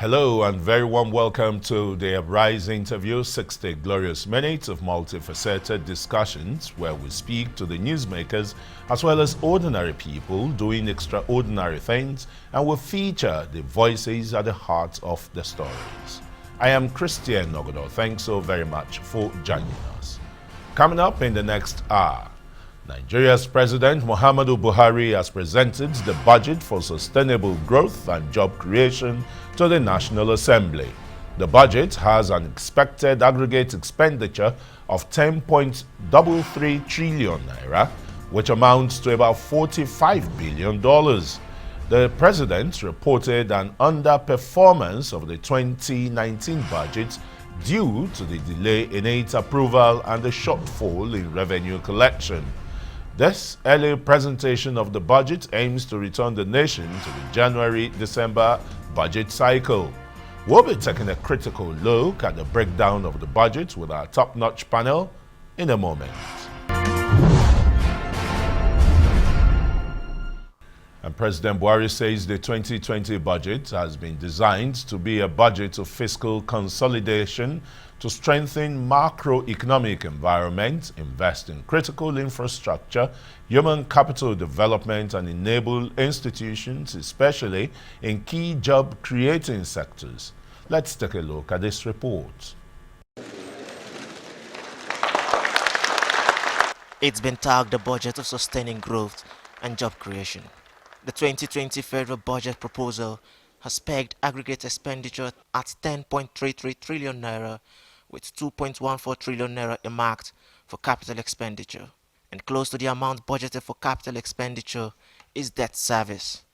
Hello and very warm welcome to the Rise interview, 60 glorious minutes of multifaceted discussions where we speak to the newsmakers as well as ordinary people doing extraordinary things, and we feature the voices at the heart of the stories. I am Christian Nogodo. Thanks so very much for joining us. Coming up in the next hour, Nigeria's President Muhammadu Buhari has presented the budget for sustainable growth and job creation to the National Assembly. The budget has an expected aggregate expenditure of 10.33 trillion naira, which amounts to about $45 billion. The president reported an underperformance of the 2019 budget due to the delay in its approval and the shortfall in revenue collection. This early presentation of the budget aims to return the nation to the January-December budget cycle. We'll be taking a critical look at the breakdown of the budget with our top-notch panel in a moment. And President Buhari says the 2020 budget has been designed to be a budget of fiscal consolidation to strengthen macroeconomic environment, invest in critical infrastructure, human capital development, and enable institutions, especially in key job-creating sectors. Let's take a look at this report. It's been tagged a budget of sustaining growth and job creation. The 2020 federal budget proposal has pegged aggregate expenditure at 10.33 trillion naira, with 2.14 trillion naira earmarked for capital expenditure. And close to the amount budgeted for capital expenditure is debt service.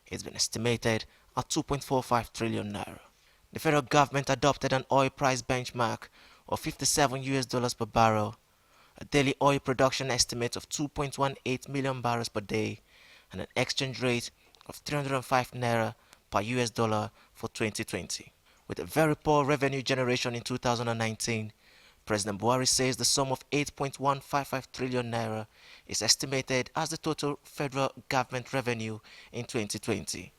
It's been estimated at 2.45 trillion naira. The federal government adopted an oil price benchmark of $57 per barrel, a daily oil production estimate of 2.18 million barrels per day, and an exchange rate of 305 naira per US dollar for 2020. With a very poor revenue generation in 2019, President Buhari says the sum of 8.155 trillion naira is estimated as the total federal government revenue in 2020,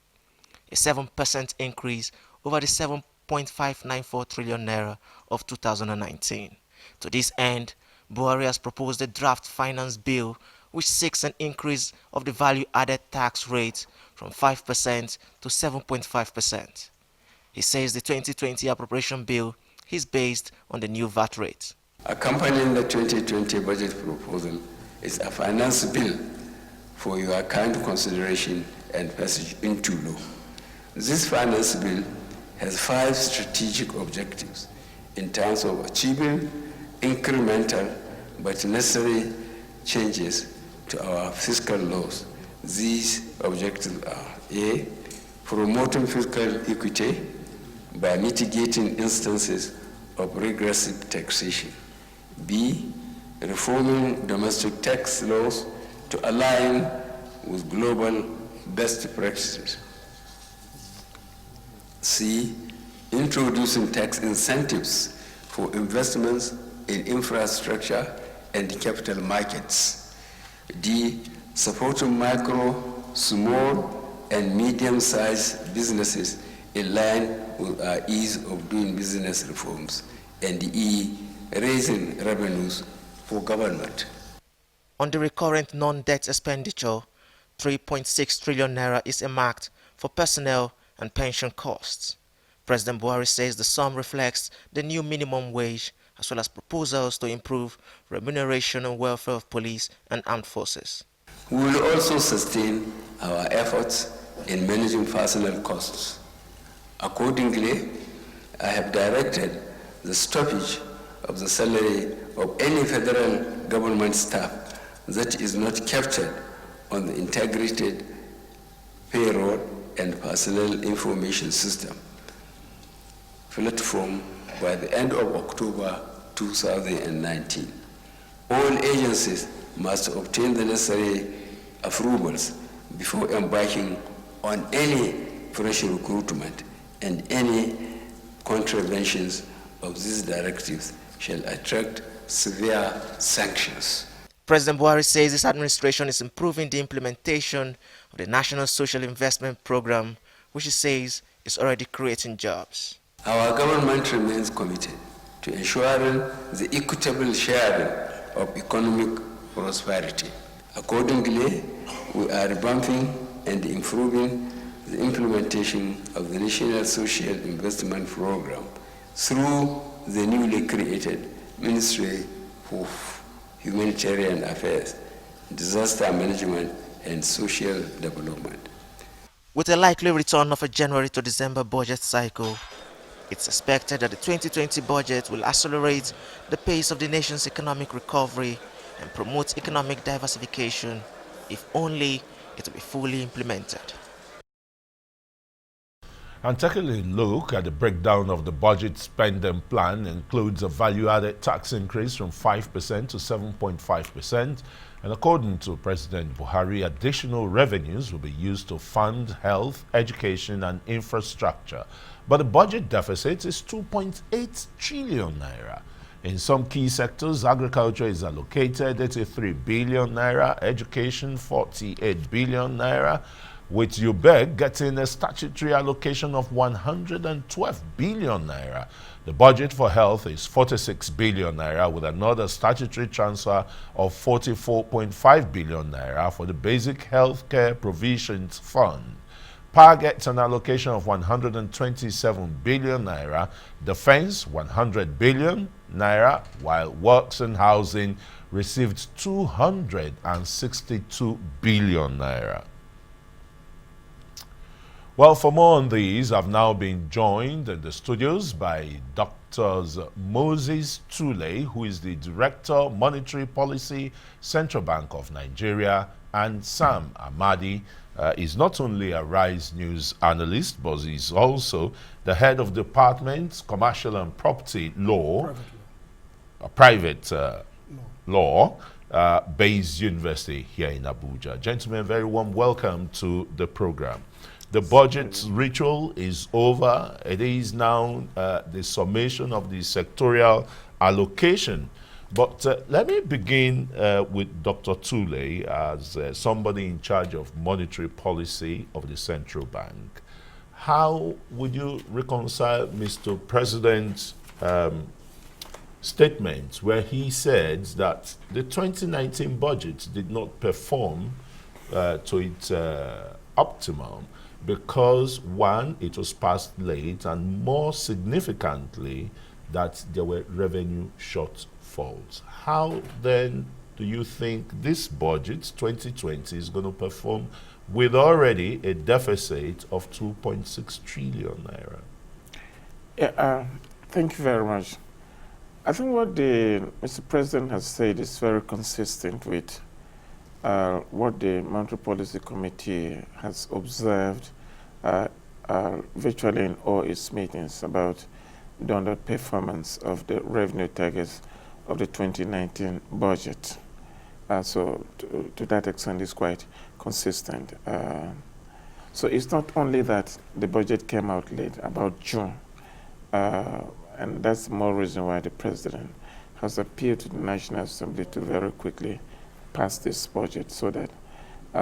a 7% increase over the 7.594 trillion naira of 2019. To this end, Buhari has proposed a draft finance bill which seeks an increase of the value-added tax rate from 5% to 7.5%. He says the 2020 appropriation bill is based on the new VAT rate. Accompanying the 2020 budget proposal is a finance bill for your kind consideration and passage into law. This finance bill has 5 strategic objectives in terms of achieving incremental but necessary changes to our fiscal laws. These objectives are: A, promoting fiscal equity by mitigating instances of regressive taxation. B, reforming domestic tax laws to align with global best practices. C, introducing tax incentives for investments in infrastructure and capital markets. D, supporting micro, small, and medium-sized businesses in line with our ease of doing business reforms. And E, raising revenues for government. On the recurrent non-debt expenditure, 3.6 trillion naira is earmarked for personnel and pension costs. President Buhari says the sum reflects the new minimum wage as well as proposals to improve remuneration and welfare of police and armed forces. We will also sustain our efforts in managing personnel costs. Accordingly, I have directed the stoppage of the salary of any federal government staff that is not captured on the integrated payroll and personnel information system platform by the end of October 2019. All agencies must obtain the necessary approvals before embarking on any fresh recruitment, and any contraventions of these directives shall attract severe sanctions. President Buhari says his administration is improving the implementation of the National Social Investment Program, which he says is already creating jobs. Our government remains committed to ensuring the equitable sharing of economic prosperity. Accordingly, we are revamping and improving the implementation of the National Social Investment Program through the newly created Ministry of Humanitarian Affairs, Disaster Management, and Social Development. With a likely return of a January to December budget cycle, it's expected that the 2020 budget will accelerate the pace of the nation's economic recovery and promote economic diversification, if only it will be fully implemented. And taking a look at the breakdown of the budget spending plan includes a value-added tax increase from 5% to 7.5%. And according to President Buhari, additional revenues will be used to fund health, education, and infrastructure. But the budget deficit is 2.8 trillion naira. In some key sectors, agriculture is allocated 83 billion naira, education 48 billion naira, with UBEG getting a statutory allocation of 112 billion naira. The budget for health is 46 billion naira, with another statutory transfer of 44.5 billion naira for the Basic Healthcare Provisions Fund. PAR gets an allocation of 127 billion naira, defense 100 billion naira, while works and housing received 262 billion naira. Well, for more on these, I've now been joined in the studios by Drs. Moses Tule, who is the Director, Monetary Policy, Central Bank of Nigeria, and Sam Amadi is not only a Rise News analyst, but he's also the head of Department, Commercial and Property Law, Private Law, Bayes University here in Abuja. Gentlemen, very warm welcome to the program. The budget ritual is over. It is now the summation of the sectorial allocation. But let me begin with Dr. Tule as somebody in charge of monetary policy of the central bank. How would you reconcile Mr. President's statement where he said that the 2019 budget did not perform to its optimum because, one, it was passed late, and more significantly, that there were revenue shortfalls? How then do you think this budget, 2020, is going to perform with already a deficit of 2.6 trillion naira? Yeah, thank you very much. I think what Mr. President has said is very consistent with what the Monetary Policy Committee has observed virtually in all its meetings about the underperformance of the revenue targets of the 2019 budget. So to that extent, it's quite consistent. So it's not only that the budget came out late, about June, and that's more reason why the President has appealed to the National Assembly to very quickly pass this budget so that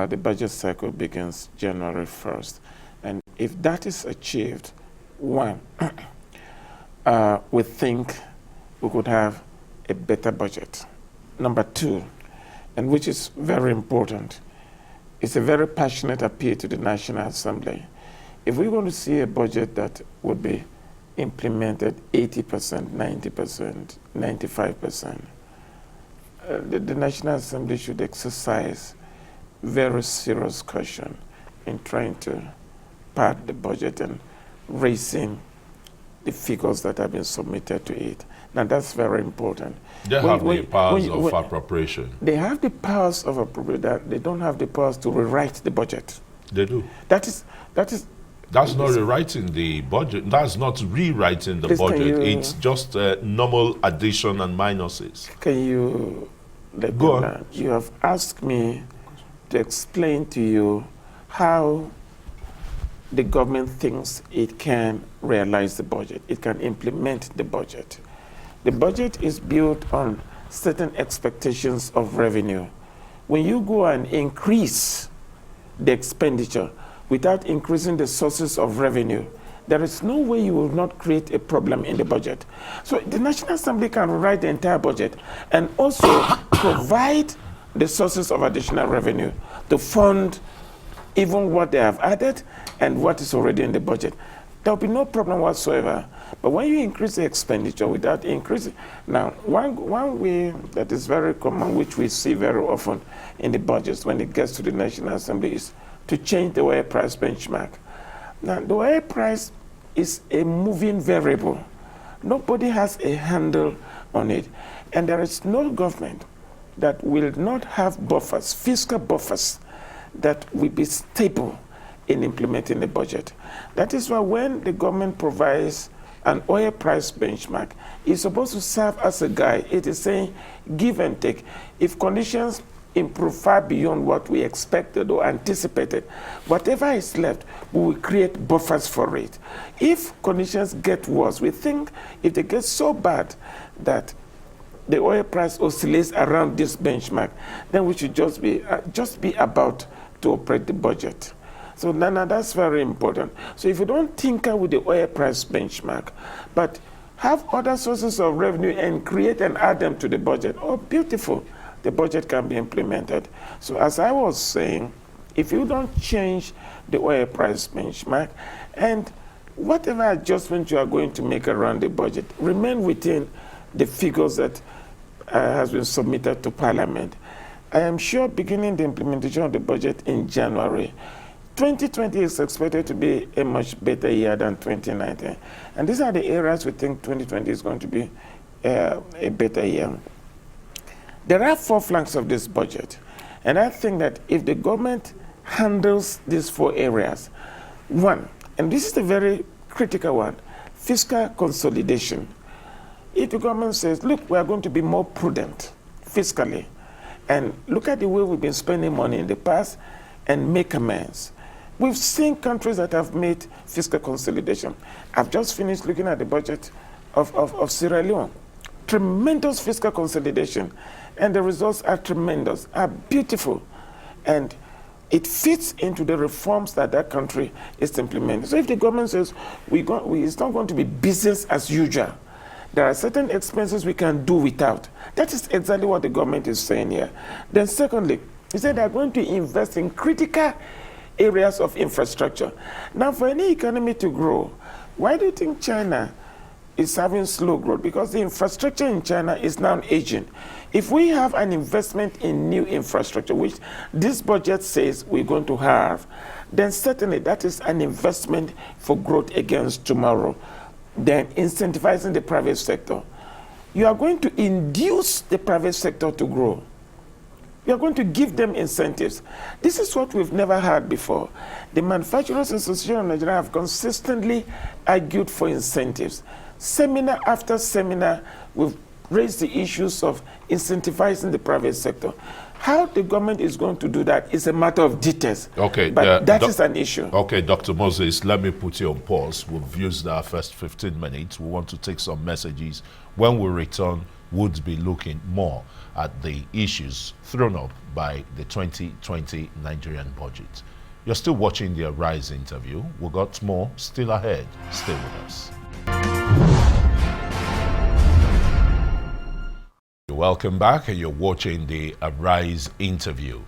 the budget cycle begins January 1st. And if that is achieved, one, we think we could have a better budget. Number two, and which is very important, it's a very passionate appeal to the National Assembly. If we want to see a budget that would be implemented 80%, 90%, 95%, the National Assembly should exercise very serious caution in trying to pad the budget and raising the figures that have been submitted to it. Now that's very important. They have the powers of appropriation. They have the powers of appropriation. They don't have the powers to rewrite the budget. They do. That's not rewriting the budget. That's not rewriting the budget. It's just normal addition and minuses. Can you let go me on? learn? You have asked me to explain to you how the government thinks it can realize the budget. It can implement the budget. The budget is built on certain expectations of revenue. When you go and increase the expenditure without increasing the sources of revenue, there is no way you will not create a problem in the budget. So the National Assembly can rewrite the entire budget and also provide the sources of additional revenue to fund even what they have added and what is already in the budget. There will be no problem whatsoever. But when you increase the expenditure without increasing, now one way that is very common, which we see very often in the budgets when it gets to the National Assembly, is to change the oil price benchmark. Now, the oil price is a moving variable. Nobody has a handle on it. And there is no government that will not have buffers, fiscal buffers, that will be stable in implementing the budget. That is why when the government provides an oil price benchmark, it's supposed to serve as a guide. It is saying give and take. If conditions improve far beyond what we expected or anticipated, whatever is left, we will create buffers for it. If conditions get worse, we think if they get so bad that the oil price oscillates around this benchmark, then we should just be about to operate the budget. So Nana, that's very important. So if you don't tinker with the oil price benchmark, but have other sources of revenue and create and add them to the budget, oh, beautiful, the budget can be implemented. So as I was saying, if you don't change the oil price benchmark and whatever adjustment you are going to make around the budget, remain within the figures that has been submitted to Parliament, I am sure beginning the implementation of the budget in January, 2020 is expected to be a much better year than 2019. And these are the areas we think 2020 is going to be a better year. There are 4 flanks of this budget. And I think that if the government handles these 4 areas, 1, and this is a very critical one, fiscal consolidation. If the government says, look, we are going to be more prudent fiscally, and look at the way we've been spending money in the past and make amends. We've seen countries that have made fiscal consolidation. I've just finished looking at the budget of Sierra Leone. Tremendous fiscal consolidation. And the results are tremendous, are beautiful. And it fits into the reforms that that country is implementing. So if the government says it's not going to be business as usual, there are certain expenses we can do without. That is exactly what the government is saying here. Then secondly, he said they're going to invest in critical areas of infrastructure. Now, for any economy to grow, why do you think China is having slow growth? Because the infrastructure in China is now aging. If we have an investment in new infrastructure, which this budget says we're going to have, then certainly that is an investment for growth against tomorrow. Then incentivizing the private sector. You are going to induce the private sector to grow. You are going to give them incentives. This is what we've never had before. The Manufacturers Association of Nigeria have consistently argued for incentives. Seminar after seminar, we've raised the issues of incentivizing the private sector. How the government is going to do that is a matter of details. Okay, but that is an issue. Okay, Dr. Moses, let me put you on pause. We've used our first 15 minutes. We want to take some messages. When we return, we'll be looking more at the issues thrown up by the 2020 Nigerian budget. You're still watching the Arise interview. We've got more still ahead. Stay with us. Welcome back, and you're watching the Arise interview.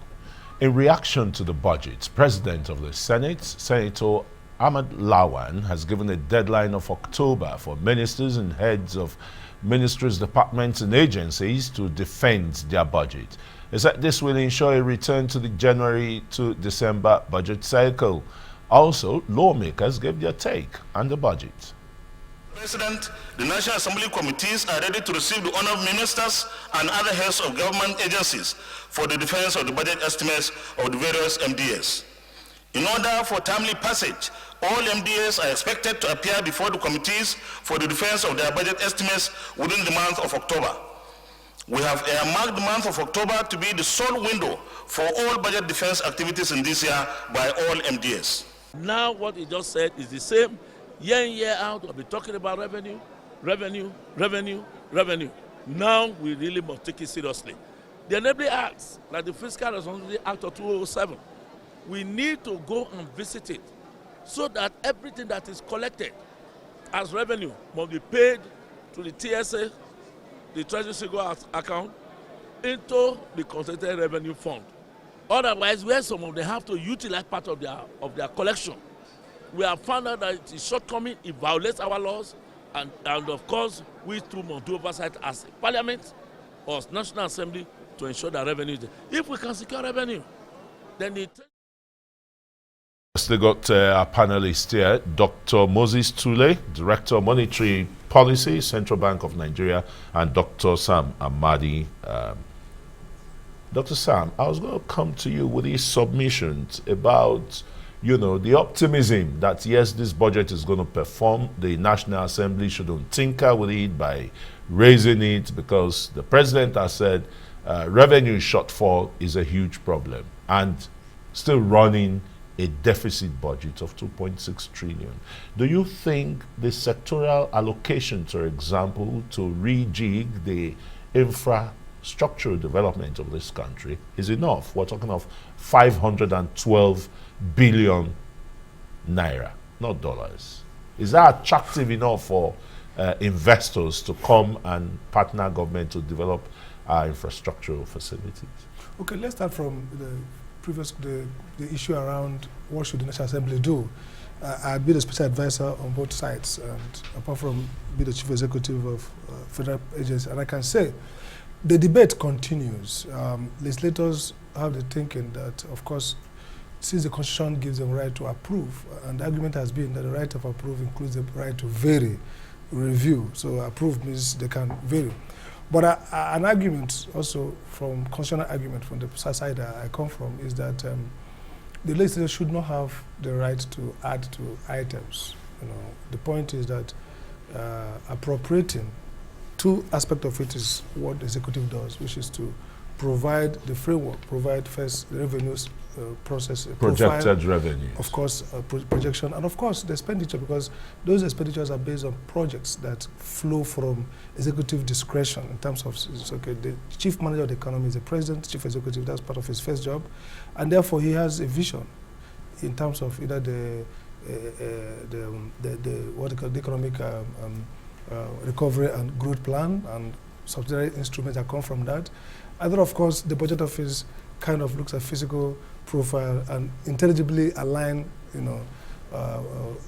In reaction to the budget, President of the Senate, Senator Amadi Lawan, has given a deadline of October for ministers and heads of ministries, departments and agencies to defend their budget. He said this will ensure a return to the January to December budget cycle. Also, lawmakers gave their take on the budget. President, the National Assembly committees are ready to receive the honor of ministers and other heads of government agencies for the defense of the budget estimates of the various MDAs. In order for timely passage, all MDAs are expected to appear before the committees for the defense of their budget estimates within the month of October. We have earmarked the month of October to be the sole window for all budget defense activities in this year by all MDAs. Now what he just said is the same. Year in, year out, we'll be talking about revenue, revenue, revenue, revenue. Now we really must take it seriously. The enabling acts, like the Fiscal Responsibility Act of 2007, we need to go and visit it so that everything that is collected as revenue must be paid to the TSA, the Treasury Single account, into the concentrated revenue fund. Otherwise, where some of them have to utilize part of their collection, we have found out that it is shortcoming, it violates our laws, and of course, we too must do oversight as Parliament or National Assembly to ensure that revenue is there. If we can secure revenue, then the... They got our panelist here, Dr. Moses Tule, Director of Monetary Policy, Central Bank of Nigeria, and Dr. Sam Amadi. Dr. Sam, I was going to come to you with these submissions about, you know, the optimism that, yes, this budget is going to perform. The National Assembly shouldn't tinker with it by raising it because the president has said revenue shortfall is a huge problem and still running a deficit budget of 2.6 trillion. Do you think the sectoral allocations, for example, to rejig the infrastructural development of this country is enough? We're talking of 512 billion naira, not dollars. Is that attractive enough for investors to come and partner government to develop our infrastructural facilities? Okay, let's start from the issue around what should the National Assembly do. I've been a special advisor on both sides, and apart from being the chief executive of federal agencies, and I can say the debate continues. Legislators have the thinking that, of course, since the Constitution gives them right to approve, and the argument has been that the right of approve includes the right to vary, review. So approve means they can vary. But an argument also from constitutional argument from the side I come from is that the legislature should not have the right to add to items. You know, the point is that appropriating, two aspects of it is what the executive does, which is to provide the framework, provide first the revenues process, projected profile, revenue, of course, projection, and of course the expenditure, because those expenditures are based on projects that flow from executive discretion in terms of, okay, the chief manager of the economy is the president, chief executive, that's part of his first job, and therefore he has a vision in terms of either the what they call the economic recovery and growth plan and subsidiary instruments that come from that. And then, of course, the budget office kind of looks at physical profile and intelligibly align, you know,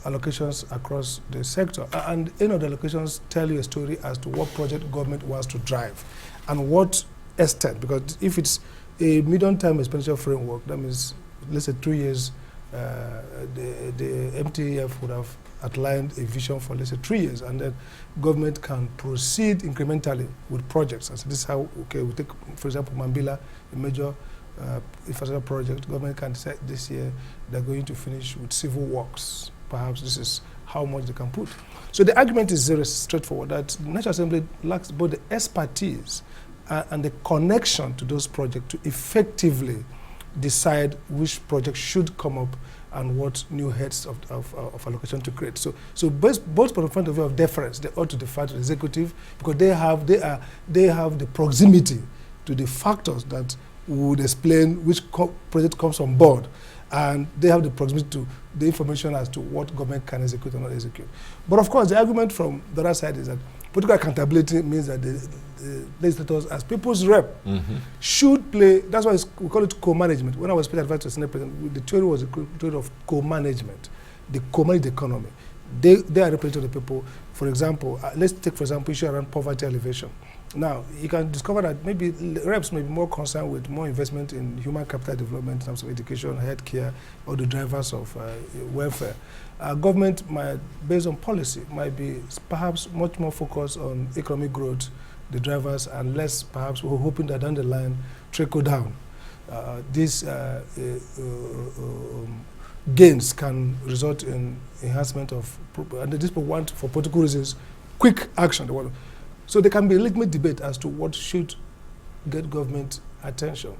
allocations across the sector. And you know, the allocations tell you a story as to what project government wants to drive and what extent. Because if it's a medium-term expenditure framework, that means, let's say 2 years, the MTF would have outlined a vision for, let's say, 3 years, and then government can proceed incrementally with projects. And so this is how, okay, we take, for example, Mambila, a major infrastructure project. Government can say this year they're going to finish with civil works. Perhaps this is how much they can put. So the argument is very straightforward, that the National Assembly lacks both the expertise and the connection to those projects to effectively decide which project should come up and what new heads of allocation to create. So both from the point of view of deference, they ought to defer to the executive because they have the proximity to the factors that would explain which project comes on board, and they have the proximity to the information as to what government can execute or not execute. But of course, the argument from the other side is that political accountability means that the legislators, as people's rep, should play. That's why we call it co-management. When I was special advisor to the Senate President, the theory was a theory of co-management. They co-manage the economy. They are representative of the people. For example, let's take, for example, issue around poverty alleviation. Now, you can discover that maybe reps may be more concerned with more investment in human capital development in terms of education, healthcare, or the drivers of welfare. Government might, based on policy, might be perhaps much more focused on economic growth, the drivers, and less perhaps we're hoping that down the line trickle down. These gains can result in enhancement of, and these people want, for political reasons, quick action. So there can be a legitimate debate as to what should get government attention.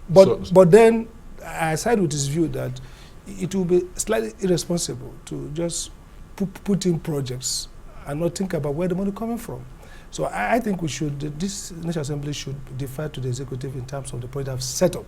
But then I side with his view that it will be slightly irresponsible to just put in projects and not think about where the money is coming from. So I think we should, this National Assembly should defer to the executive in terms of the project I've set up.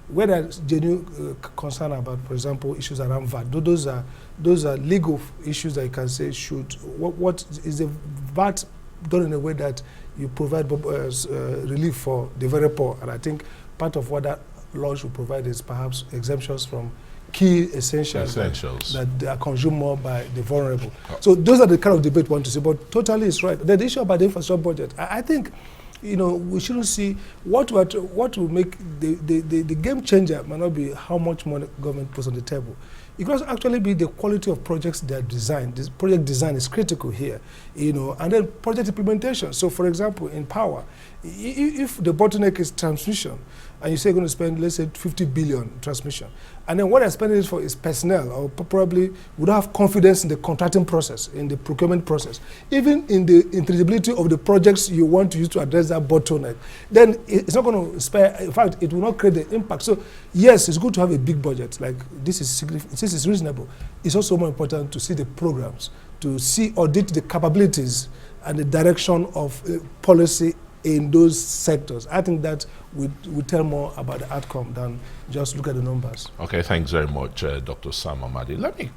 where there's genuine concern about, for example, issues around VAT, those are legal issues that you can say should, what is the VAT done in a way that you provide relief for the very poor? And I think part of what that law should provide is perhaps exemptions from key essentials that are consumed more by the vulnerable. So those are the kind of debate we want to see, but totally it's right. The issue about the infrastructure budget, I think, we shouldn't see what will make the game changer might not be how much money government puts on the table. It must actually be the quality of projects they are designed. This project design is critical here, and then project implementation. So, for example, in power, if the bottleneck is transmission, and you say you're going to spend, let's say, 50 billion transmission, and then what they're spending it for is personnel, or probably would have confidence in the contracting process, in the procurement process, even in the intelligibility of the projects you want to use to address that bottleneck, then it's not going to spare, in fact, it will not create the impact. So, yes, it's good to have a big budget, like this is reasonable. It's also more important to see the programs, to audit the capabilities and the direction of policy in those sectors. I think that would tell more about the outcome than just look at the numbers. Okay, thanks very much, Dr. Sam Amadi. Let me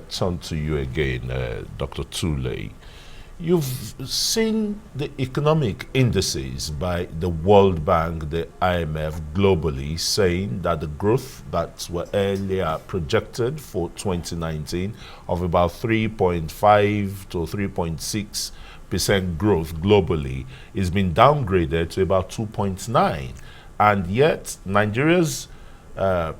turn to you again, Dr. Tule. You've seen the economic indices by the World Bank, the IMF globally, saying that the growth that were earlier projected for 2019 of about 3.5 to 3.6% growth globally is been downgraded to about 2.9. And yet, Nigeria's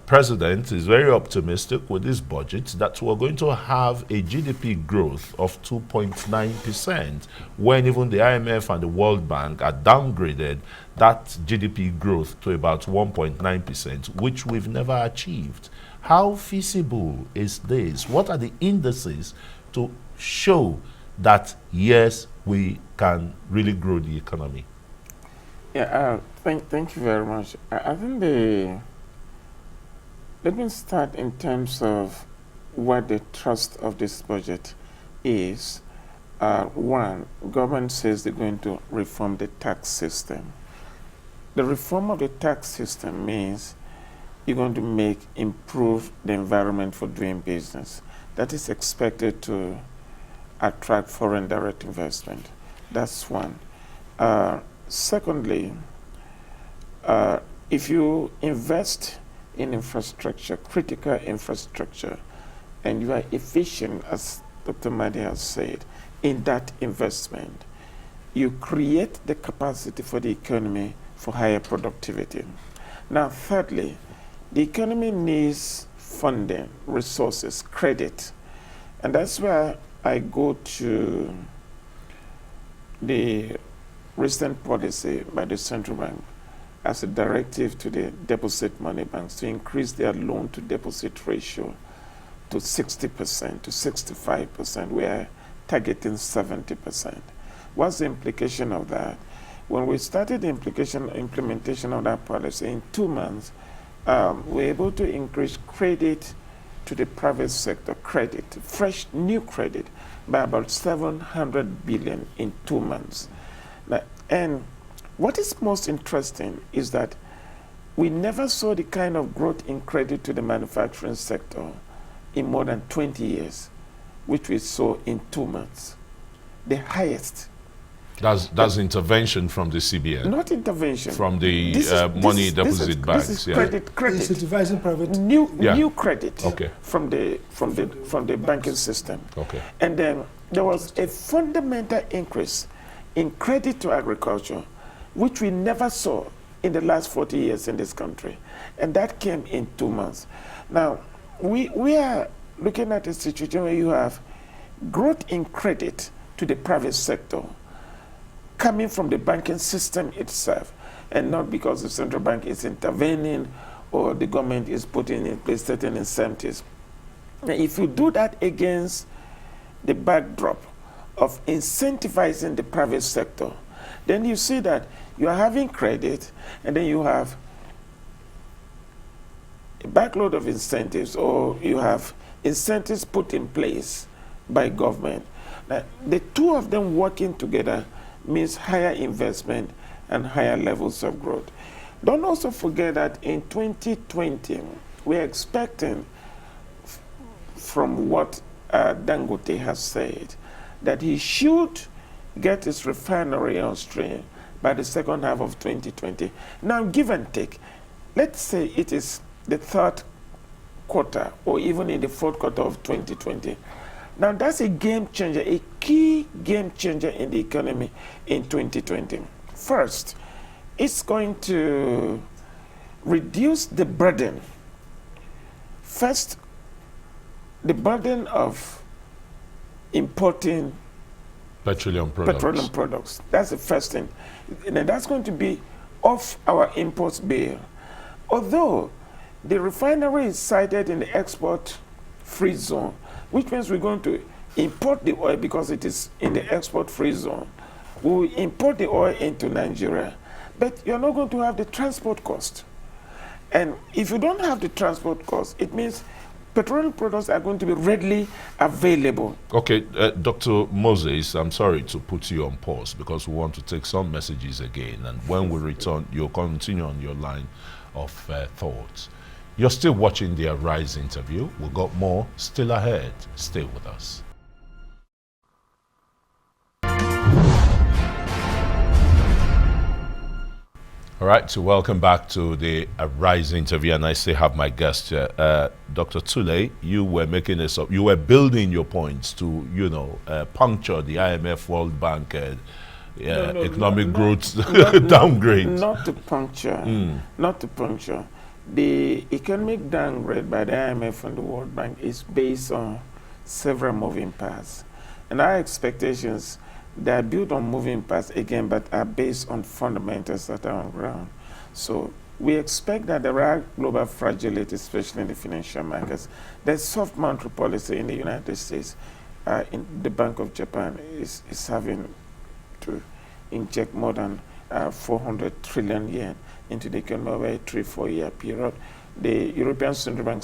president is very optimistic with this budget that we're going to have a GDP growth of 2.9%, when even the IMF and the World Bank are downgraded that GDP growth to about 1.9%, which we've never achieved. How feasible is this? What are the indices to show that, yes, we can really grow the economy? Yeah, thank you very much. I think let me start in terms of what the thrust of this budget is. One, government says they're going to reform the tax system. The reform of the tax system means you're going to improve the environment for doing business. That is expected to attract foreign direct investment. That's one. Secondly, if you invest in infrastructure, critical infrastructure, and you are efficient, as Dr. Amadi has said, in that investment, you create the capacity for the economy for higher productivity. Now, thirdly, the economy needs funding, resources, credit, and that's where I go to the recent policy by the central bank as a directive to the deposit money banks to increase their loan to deposit ratio to 60% to 65%. We are targeting 70%. What's the implication of that? When we started the implementation of that policy in 2 months, we were able to increase credit to the private sector, fresh new credit, by about 700 billion in 2 months. Now, and what is most interesting is that we never saw the kind of growth in credit to the manufacturing sector in more than 20 years, which we saw in 2 months. The highest. That's intervention from the CBN. Not intervention. From the money deposit banks. This is credit. Incentivizing private. New credit. Okay. From the banking system. Okay. And then there was a fundamental increase in credit to agriculture, which we never saw in the last 40 years in this country. And that came in 2 months. Now, we are looking at a situation where you have growth in credit to the private sector coming from the banking system itself, and not because the central bank is intervening or the government is putting in place certain incentives. Now, if you do that against the backdrop of incentivizing the private sector, then you see that you are having credit, and then you have a backload of incentives, or you have incentives put in place by government. Now, the two of them working together means higher investment and higher levels of growth. Don't also forget that in 2020, we're expecting, from what Dangote has said, that he should get his refinery on stream by the second half of 2020. Now, give and take, let's say it is the third quarter or even in the fourth quarter of 2020. Now, that's a game changer, a key game changer in the economy in 2020. First, it's going to reduce the burden. First, the burden of importing petroleum products. That's the first thing. And that's going to be off our imports bill. Although the refinery is sited in the export-free zone, which means we're going to import the oil because it is in the export-free zone. We will import the oil into Nigeria, but you're not going to have the transport cost. And if you don't have the transport cost, it means petroleum products are going to be readily available. Okay, Dr. Moses, I'm sorry to put you on pause because we want to take some messages again. And when we return, you'll continue on your line of thoughts. You're still watching the Arise interview. We've got more still ahead. Stay with us. All right, so welcome back to the Arise interview, and I still have my guest here, Dr. Tule. You were making this up. You were building your points to, puncture the IMF, World Bank, economic growth downgrade. Not to puncture. Not to puncture. The economic downgrade by the IMF and the World Bank is based on several moving parts, and our expectations. They are built on moving parts again, but are based on fundamentals that are on ground. So we expect that there are global fragility, especially in the financial markets. There's soft monetary policy in the United States. In the Bank of Japan is having to inject more than 400 trillion yen into the economy over a 3-4 year period. The European Central Bank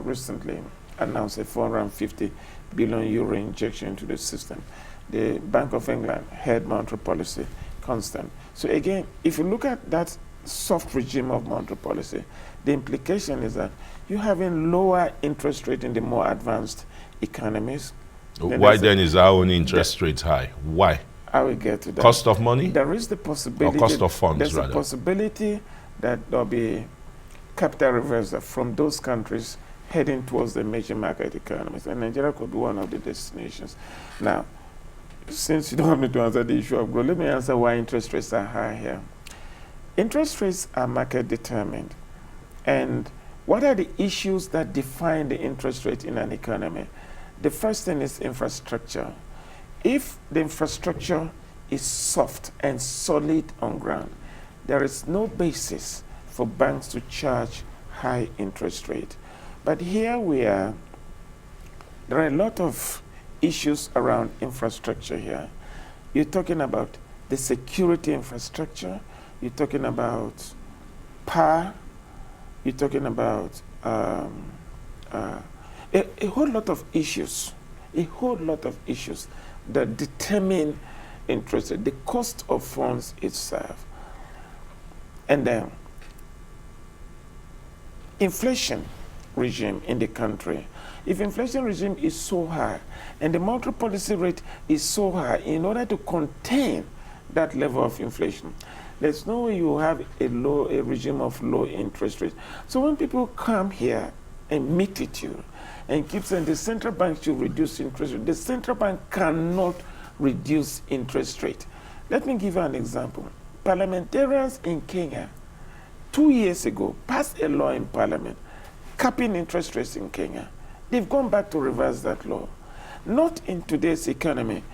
recently announced a 450 billion euro injection into the system. The Bank of England held monetary policy constant. So again, if you look at that soft regime of monetary policy, the implication is that you're having lower interest rate in the more advanced economies. Why then is our own interest rate high? Why? I will get to that. Cost of money? There is the possibility. Or cost of funds, there's rather. a possibility that there'll be capital reversal from those countries heading towards the major market economies. And Nigeria could be one of the destinations. Now, since you don't want me to answer the issue of growth, let me answer why interest rates are high here. Interest rates are market determined. And what are the issues that define the interest rate in an economy? The first thing is infrastructure. If the infrastructure is soft and solid on ground, there is no basis for banks to charge high interest rate. But here there are a lot of issues around infrastructure here. You're talking about the security infrastructure, you're talking about power, you're talking about a whole lot of issues, that determine interest rate, the cost of funds itself. And then inflation regime in the country. If inflation regime is so high and the monetary policy rate is so high, in order to contain that level of inflation, there's no way you have a regime of low interest rates. So when people come here and meet with you and keep saying the central bank should reduce interest rate, the central bank cannot reduce interest rate. Let me give you an example. Parliamentarians in Kenya 2 years ago passed a law in parliament capping interest rates in Kenya. They've gone back to reverse that law. Not in today's economy.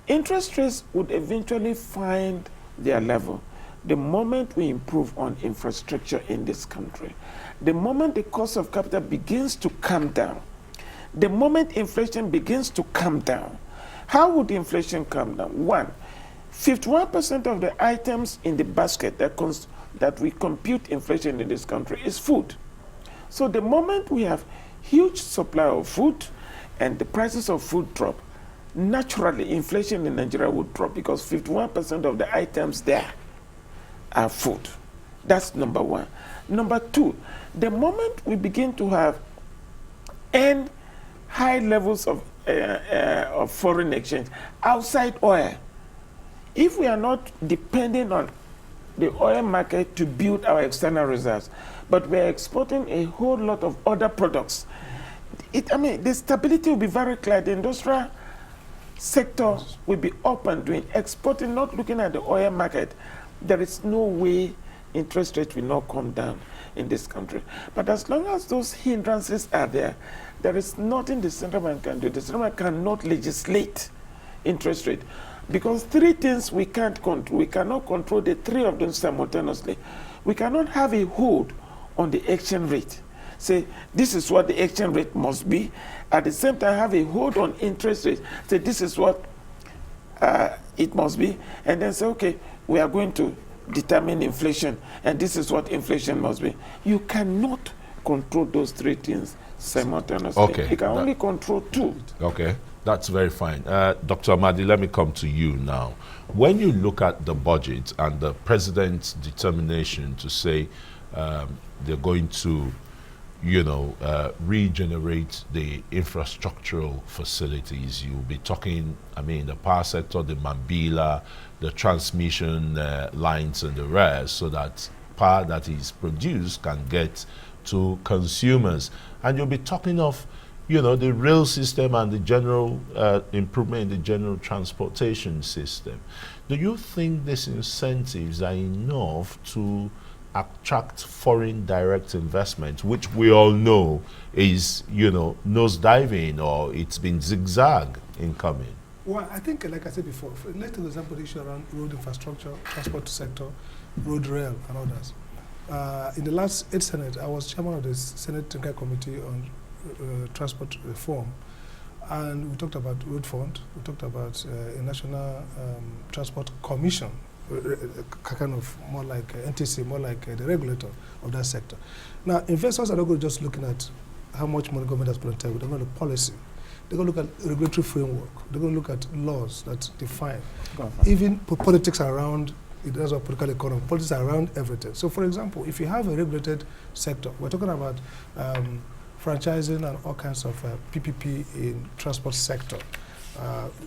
Interest rates would eventually find their level the moment we improve on infrastructure in this country. The moment the cost of capital begins to come down, the moment inflation begins to come down. How would inflation come down? 51% of the items in the basket that we compute inflation in this country is food. So the moment we have huge supply of food and the prices of food drop, naturally inflation in Nigeria would drop because 51% of the items there are food. That's number one. Number two, the moment we begin to have high levels of foreign exchange outside oil, if we are not depending on the oil market to build our external reserves, but we are exporting a whole lot of other products, the stability will be very clear. The industrial sector will be up and doing, exporting, not looking at the oil market. There is no way interest rates will not come down in this country. But as long as those hindrances are there, there is nothing the central bank can do. The central bank cannot legislate interest rate, because three things we can't control. We cannot control the three of them simultaneously. We cannot have a hold on the exchange rate. Say, this is what the exchange rate must be. At the same time, have a hold on interest rate. Say, this is what it must be. And then say, okay, we are going to determine inflation, and this is what inflation must be. You cannot control those three things simultaneously. Okay. You can only control two. Okay, that's very fine. Dr. Amadi, let me come to you now. When you look at the budget and the president's determination to say they're going to, regenerate the infrastructural facilities, you'll be talking, the power sector, the Mambila, the transmission lines and the rest, so that power that is produced can get to consumers. And you'll be talking of, the rail system and the general improvement in the general transportation system. Do you think these incentives are enough to attract foreign direct investment, which we all know is, nosediving, or it's been zigzag in coming? Well, I think, like I said before, let's take the example issue around road infrastructure, transport sector, road rail, and others. In the last 8th Senate, I was chairman of the Senate Technical Committee on Transport Reform, and we talked about road fund, we talked about a national transport commission, kind of more like NTC, more like the regulator of that sector. Now, investors are not going to just looking at how much money government has put on the table. They're going to look at policy. They're going to look at regulatory framework. They're going to look at laws that define. Even politics around, it does a political economy, politics around everything. So, for example, if you have a regulated sector, we're talking about franchising and all kinds of PPP in transport sector.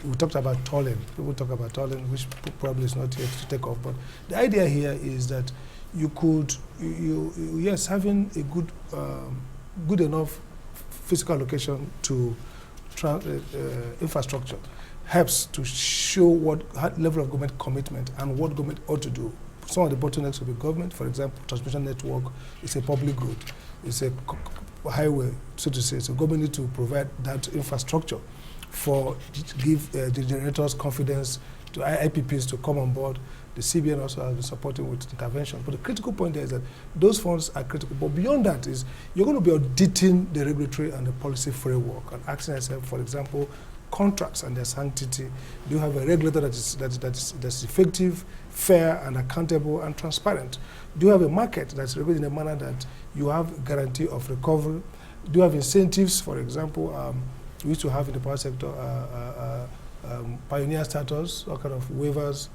We talked about tolling. People talk about tolling, which probably is not yet to take off. But the idea here is that you could, yes, having a good enough physical allocation to infrastructure helps to show what level of government commitment and what government ought to do. Some of the bottlenecks of the government, for example, transmission network is a public good. It's a highway, so to say. So government needs to provide that infrastructure for give the generators confidence to IPPs to come on board. The CBN also has been supporting with intervention. But the critical point there is that those funds are critical. But beyond that is you're going to be auditing the regulatory and the policy framework and asking yourself, for example, contracts and their sanctity. Do you have a regulator that's effective, fair, and accountable and transparent? Do you have a market that's regulated in a manner that you have guarantee of recovery? Do you have incentives, for example? We used to have in the power sector pioneer status, all kind of waivers,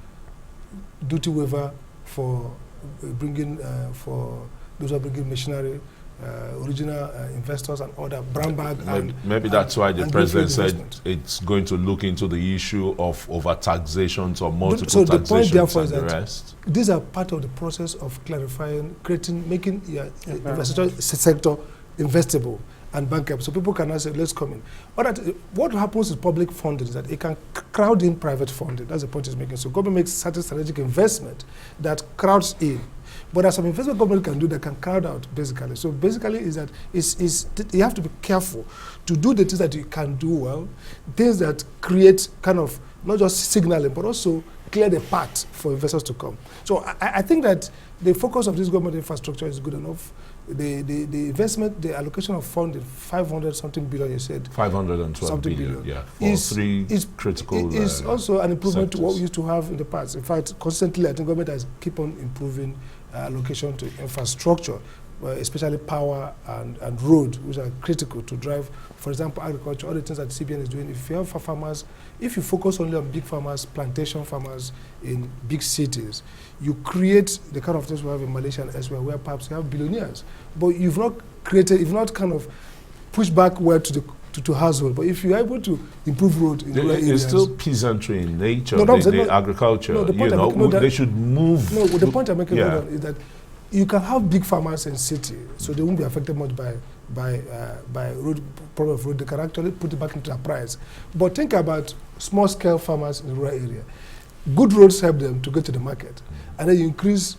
duty waiver for bringing for those who are bringing machinery, original investors and other brown bag. Maybe that's why the president said it's going to look into the issue of overtaxations or multiple taxations. So the point therefore is that these are part of the process of clarifying, making infrastructure sector investable and bankable, so people can now say, let's come in. What happens with public funding is that it can crowd in private funding. That's the point he's making. So government makes certain strategic investment that crowds in. But there's some investment government can do that can crowd out, basically. So basically is that you have to be careful to do the things that you can do well, things that create kind of not just signaling, but also clear the path for investors to come. So I think that the focus of this government infrastructure is good enough. The investment, the allocation of funding, 500 something billion, you said. 512 billion, yeah. For three critical is also an improvement sectors. to what we used to have in the past. In fact, constantly, I think government has keep on improving allocation to infrastructure. especially power and road, which are critical to drive, for example, agriculture, all the things that CBN is doing. If you have farmers, if you focus only on big farmers, plantation farmers in big cities, you create the kind of things we have in Malaysia and elsewhere, where perhaps you have billionaires. But you've not created, you've not kind of pushed back wealth to household. But if you're able to improve road in rural areas, it's still peasantry in nature, no, the agriculture. No, the point they should move. No, the point I'm making Yeah. is that you can have big farmers in city, so they won't be affected much by road problem of road. They can actually put it back into their price. But think about small scale farmers in the rural area. Good roads help them to get to the market, and then you increase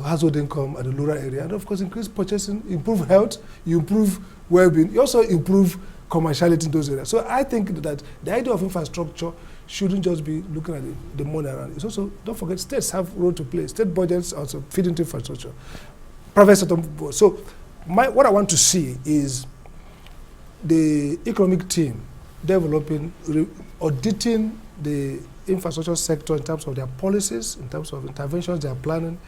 household income at the rural area, and of course increase purchasing, improve health, you improve well-being, you also improve commerciality in those areas. So I think that the idea of infrastructure shouldn't just be looking at the money around. It's also, don't forget, states have a role to play. State budgets also feed into infrastructure. Private sector. So what I want to see is the economic team developing, auditing the infrastructure sector in terms of their policies, in terms of interventions they are planning,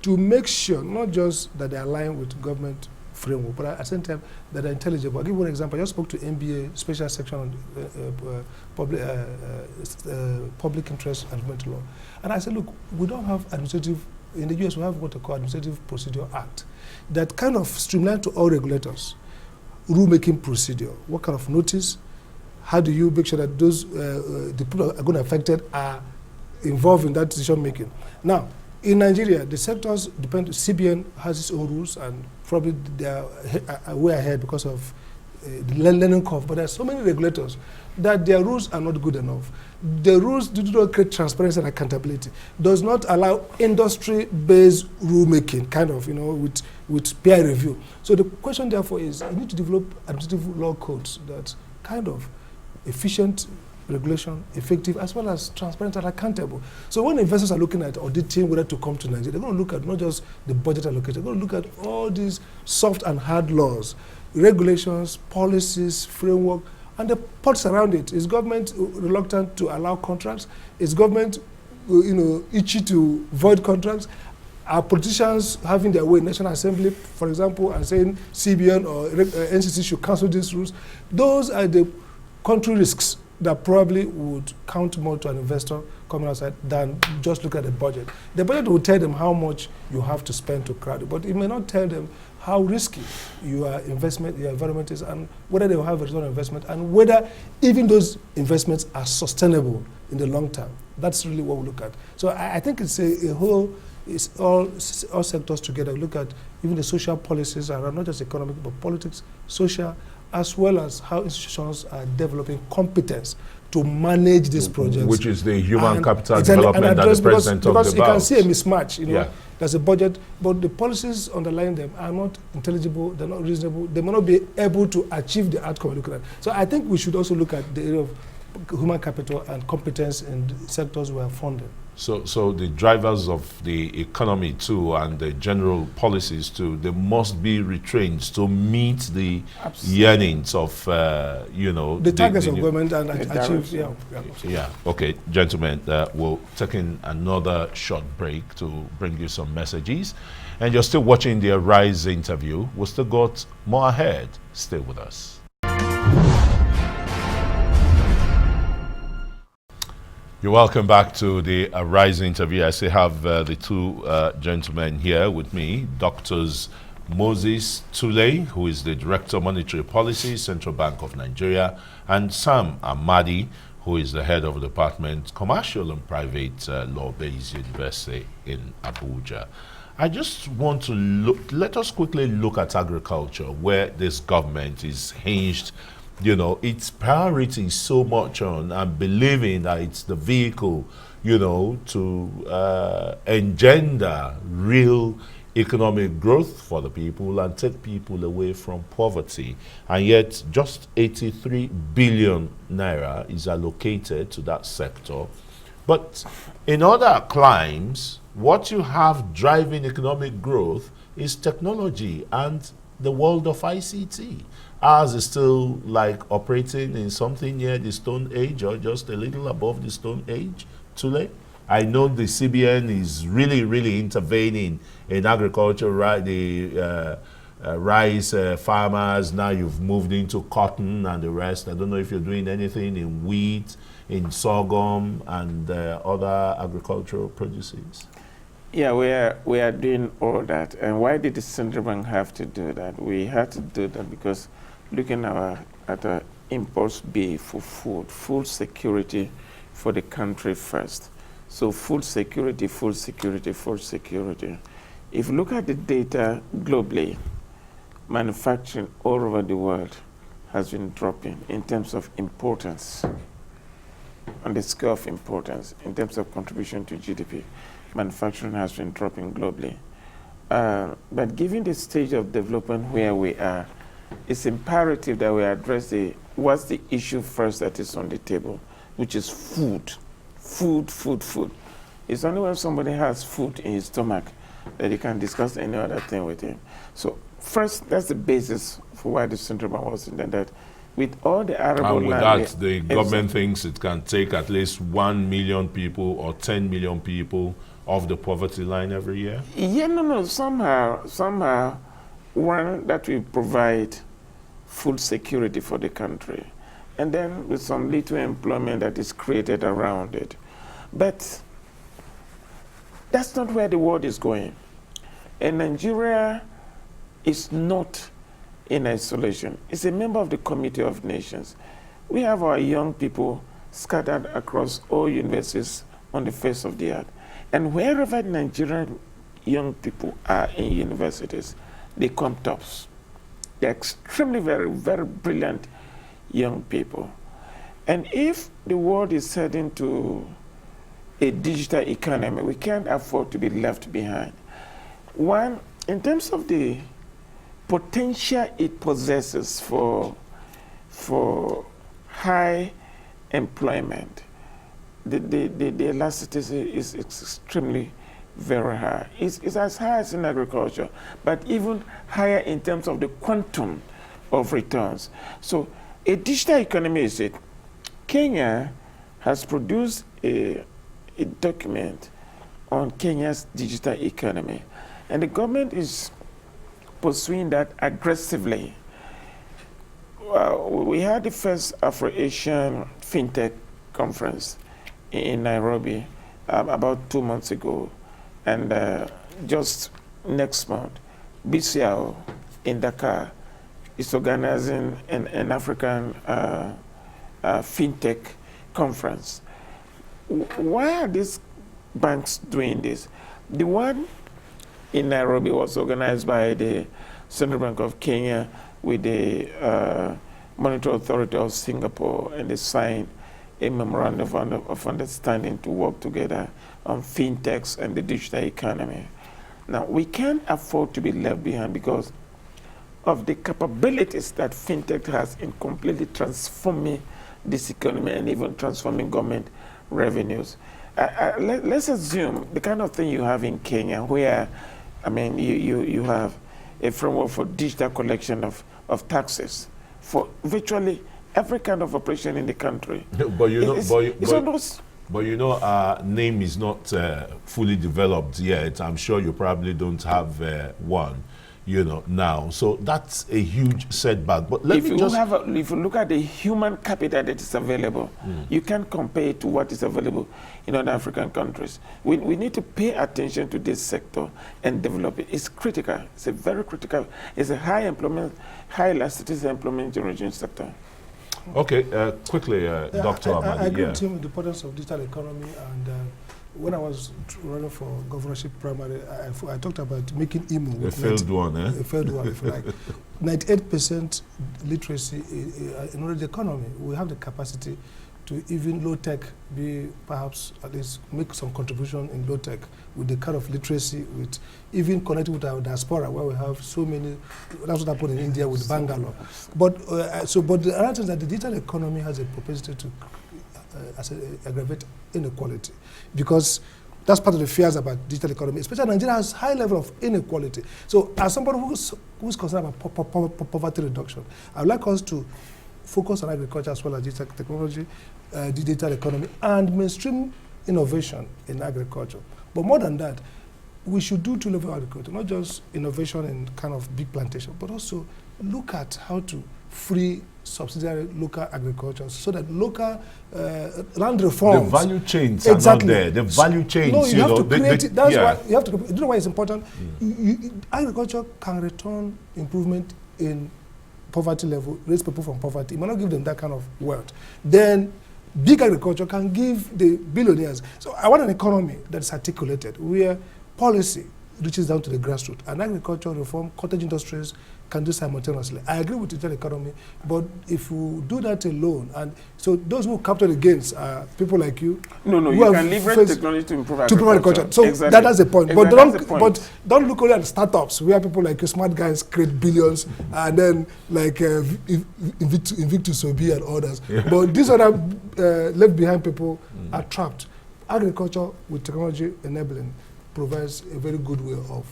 to make sure not just that they align with government framework, but at the same time that are intelligible. I'll give you one example. I just spoke to NBA special section on public interest and environmental law, and I said, look, we don't have administrative, in the US we have what they call Administrative Procedure Act, that kind of streamline to all regulators, rulemaking procedure, what kind of notice, how do you make sure that those the people that are going to be affected are involved in that decision making. Now, in Nigeria, the sectors depend. CBN has its own rules, and probably they are way ahead because of the learning curve. But there are so many regulators that their rules are not good enough. The rules do not create transparency and accountability. Does not allow industry-based rulemaking, kind of, with peer review. So the question, therefore, is you need to develop administrative law codes that kind of efficient regulation, effective, as well as transparent and accountable. So when investors are looking at auditing whether to come to Nigeria, they're going to look at not just the budget allocation, they're going to look at all these soft and hard laws, regulations, policies, framework, and the parts around it. Is government reluctant to allow contracts? Is government, itchy to void contracts? Are politicians having their way in National Assembly, for example, and saying CBN or NCC should cancel these rules? Those are the country risks that probably would count more to an investor coming outside than just look at the budget. The budget will tell them how much you have to spend to crowd it, but it may not tell them how risky your environment is, and whether they will have a return on investment, and whether even those investments are sustainable in the long term. That's really what we look at. So I think it's a whole, it's all sectors together. We look at even the social policies around, not just economic, but politics, social, as well as how institutions are developing competence to manage these projects. Which is the human capital development that the president talked about. Because you can see a mismatch, There's a budget, but the policies underlying them are not intelligible, they're not reasonable, they may not be able to achieve the outcome we're looking at. So I think we should also look at the area of human capital and competence in the sectors we are funding. So the drivers of the economy too, and the general policies too, they must be retrained to meet the yearnings of the targets of government and achieve. Yeah. Okay, gentlemen, we'll take in another short break to bring you some messages, and you're still watching the Arise interview. We've still got more ahead. Stay with us. You're welcome back to the Arise interview. I still have the two gentlemen here with me, Doctors Moses Tule, who is the Director of Monetary Policy, Central Bank of Nigeria, and Sam Amadi, who is the Head of the Department, Commercial and Private Law-Based University in Abuja. I just want to let us quickly look at agriculture, where this government is hinged its priority is so much on, and believing that it's the vehicle, to engender real economic growth for the people and take people away from poverty. And yet just 83 billion naira is allocated to that sector. But in other climes, what you have driving economic growth is technology and the world of ICT. Ours is still like operating in something near the Stone Age, or just a little above the Stone Age. Tule? I know the CBN is really intervening in agriculture, right? The rice farmers, now you've moved into cotton and the rest. I don't know if you're doing anything in wheat, in sorghum, and other agricultural produces. Yeah, we are doing all that. And why did the Central Bank have to do that? We had to do that because looking at our impulse B for food security for the country first. So food security. If you look at the data globally, manufacturing all over the world has been dropping in terms of importance, on the scale of importance, in terms of contribution to GDP. Manufacturing has been dropping globally. But given the stage of development where we are, it's imperative that we address what's the issue first that is on the table, which is food. Food. It's only when somebody has food in his stomach that you can discuss any other thing with him. So first, that's the basis for why the Central Bank was intended. With all the arable and with land, that, the government thinks it can take at least 1 million people or 10 million people off the poverty line every year? Yeah, no. Somehow, one, that will provide food security for the country. And then with some little employment that is created around it. But that's not where the world is going. And Nigeria is not in isolation. It's a member of the Committee of Nations. We have our young people scattered across all universities on the face of the earth. And wherever Nigerian young people are in universities, they come tops. They're extremely, very brilliant young people. And if the world is heading to a digital economy, we can't afford to be left behind. One, in terms of the potential it possesses for high employment, the elasticity is extremely very high. It's as high as in agriculture, but even higher in terms of the quantum of returns. So a digital economy is it. Kenya has produced a document on Kenya's digital economy, and the government is pursuing that aggressively. We had the first Afro-Asian FinTech conference in Nairobi about 2 months ago, and just next month, BCAO in Dakar is organizing an African FinTech conference. Why are these banks doing this? The one in Nairobi was organized by the Central Bank of Kenya with the Monetary Authority of Singapore, and they signed a memorandum of understanding to work together on fintechs and the digital economy. Now, we can't afford to be left behind because of the capabilities that fintech has in completely transforming this economy and even transforming government revenues. Let's assume the kind of thing you have in Kenya, where, I mean, you have a framework for digital collection of taxes for virtually every kind of operation in the country. But you know, our name is not fully developed yet. I'm sure you probably don't have one, you know, now. So that's a huge setback. But if you look at the human capital that is available, you can't compare it to what is available in other African countries. We need to pay attention to this sector and develop it. It's critical. It's a very critical. It's a high employment, high elasticity employment generation sector. Okay, quickly, Dr. Amadi. I agree with him with the importance of digital economy, and when I was running for governorship primary, I talked about making IMO. A failed one, eh? A failed one, if you like. 98% literacy in order the economy. We have the capacity to even low-tech be perhaps at least make some contribution in low-tech with the kind of literacy, with even connected with our diaspora, where we have so many. That's what happened in India with Bangalore. But but the other thing is that the digital economy has a propensity to aggravate inequality, because that's part of the fears about digital economy. Especially Nigeria has high level of inequality. So as somebody who's concerned about poverty reduction, I would like us to focus on agriculture as well as digital technology, digital economy, and mainstream innovation in agriculture. But more than that, we should do two-level agriculture, not just innovation in kind of big plantation, but also look at how to free subsidiary local agriculture so that local land reforms. The value chains are not there. The value chains, no, you have to create it. That's why you have to. Do you know why it's important? Agriculture can return improvement in poverty level, raise people from poverty. It might not give them that kind of wealth. Then big agriculture can give the billionaires. So I want an economy that's articulated, where policy reaches down to the grassroots, and agriculture reform, cottage industries can do simultaneously. I agree with the digital economy, but if you do that alone, and so those who capture the gains are people like you. No, you can leverage technology to improve agriculture. So exactly. That's the point. Exactly. But don't look only at startups where people like you, smart guys, create billions, and then like Invictus Obi and others. Yeah. But these other left behind people are trapped. Agriculture with technology enabling provides a very good way of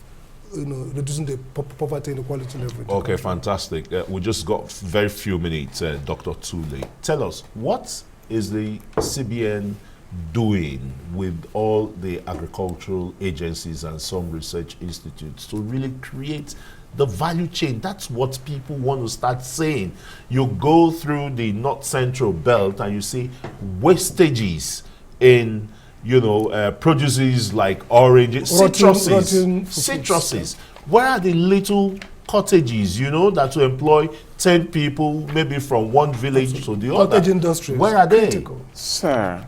reducing the poverty inequality level. Okay, fantastic. We just got very few minutes, Dr. Tule. Tell us, what is the CBN doing with all the agricultural agencies and some research institutes to really create the value chain? That's what people want to start saying. You go through the North Central Belt and you see wastages in produces like oranges, citruses. Where are the little cottages, that will employ 10 people, maybe from one village to the other? Cottage industries. Where are they? Critical. Sir,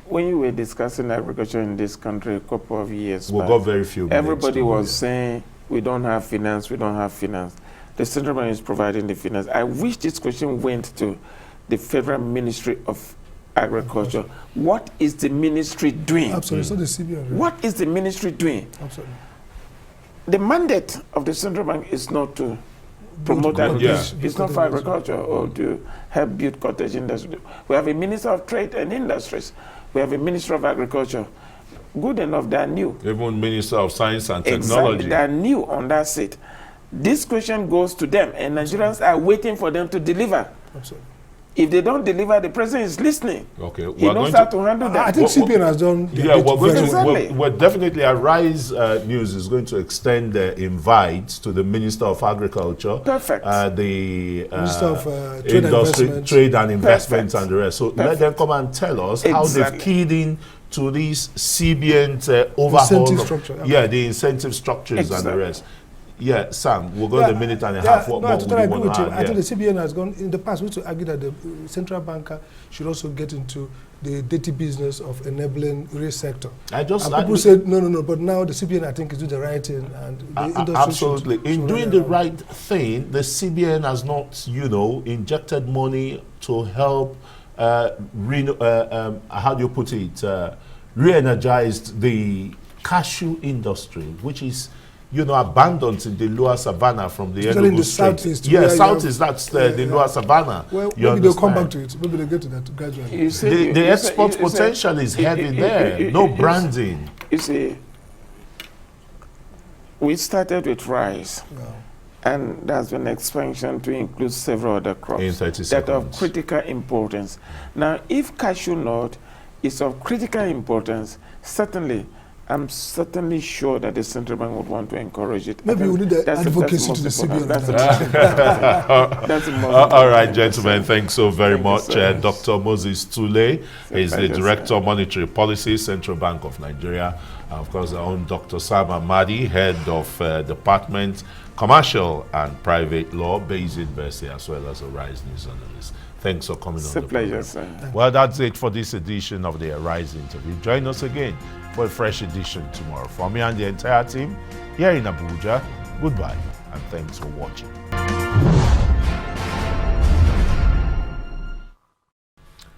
when you were discussing agriculture in this country a couple of years back, got very few minutes. Everybody was saying, we don't have finance. The central bank is providing the finance. I wish this question went to the Federal Ministry of Agriculture. What is the ministry doing? Absolutely. So the CBN. What is the ministry doing? Absolutely. The mandate of the central bank is not to promote agriculture. It's not for agriculture or to help build cottage industry. We have a Minister of Trade and Industries. We have a Minister of Agriculture. Good enough, they are new. Even Minister of Science and Technology. Exactly, they are new on that seat. This question goes to them, and Nigerians are waiting for them to deliver. Absolutely. If they don't deliver, the president is listening. Okay, he knows how to handle that. I think CBN has done. Yeah, we're definitely. Arise News is going to extend the invite to the Minister of Agriculture. Perfect. The Minister of Trade and Investment, and the rest. So let them come and tell us how they've keyed in to these CBN overhaul. Incentive structure. Yeah, the incentive structures and the rest. Yeah, Sam, we'll go in a minute and a half. I totally agree with you. I think the CBN has gone, in the past, we used to argue that the central banker should also get into the dirty business of enabling real sector. People said, no, but now the CBN, I think, is doing the right thing. And the industry absolutely. In doing the right thing, the CBN has not, injected money to help, how do you put it, re-energized the cashew industry, which is abundant in the lower savannah from the end of the southeast. Yeah, southeast, that's the lower savannah. Well, maybe they'll come back to it. Maybe they'll get to that gradually. The export potential is heavy there. No branding. You see, we started with rice. And there's been expansion to include several other crops that are of critical importance. Now, if cashew nut is of critical importance, I'm certainly sure that the central bank would want to encourage it. Maybe we need the advocacy to the CBN. That's the most all right, gentlemen, thanks so very much. Dr. Moses Tule is the Director of Monetary Policy, Central Bank of Nigeria. Of course, our own Dr. Sam Amadi, Head of Department, Commercial and Private Law, Bayes University, as well as a Rise News Analyst. Thanks for coming on the program. It's a pleasure, sir. Well, that's it for this edition of the Arise interview. Join us again for a fresh edition tomorrow. For me and the entire team here in Abuja, goodbye and thanks for watching.